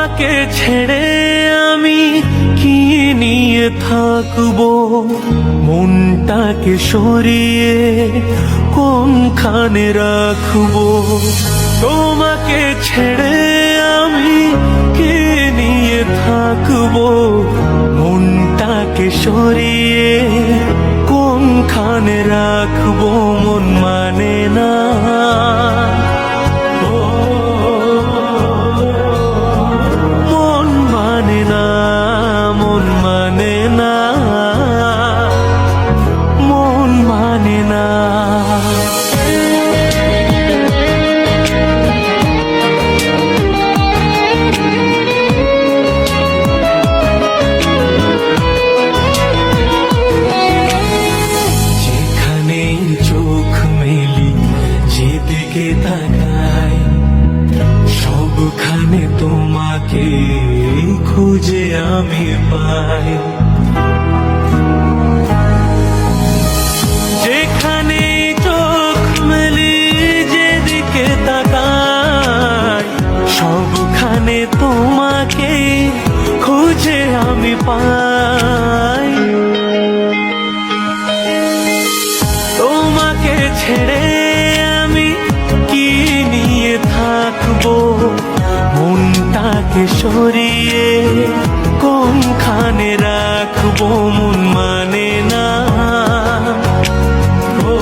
তোমাকে ছেড়ে আমি কি নিয়ে থাকবো, মনটাকে সরিয়ে কোনখানে রাখবো। তোমাকে ছেড়ে আমি কি নিয়ে থাকবো, মনটাকে সরিয়ে কোনখানে রাখবো। মন মানে না, মন মানে না, মন মানে না, মন মানে না। চোখ মেলি যেদিকে তাকাই, সবখানে তোমাকে খুঁজে আমি পাই। যেখানে চোখ মেলি যেদিকে তাকাই, সবখানে তোমাকে খুঁজে আমি পাই। তোমাকে ছেড়ে আমি কি নিয়ে থাকবো, মনটাকে সরিয়ে কোনখানে রাখবো। মন মানে না, ও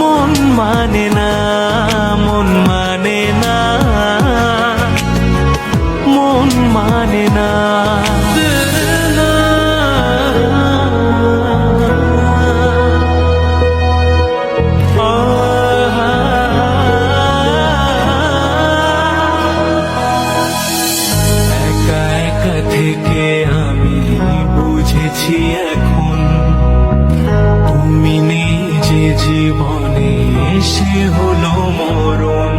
মন মানে না, মন মানে না, মন মানে না। থেকে আমি বুঝেছি এখন, তুমি নেই যে জীবনে সে হলো মরণ।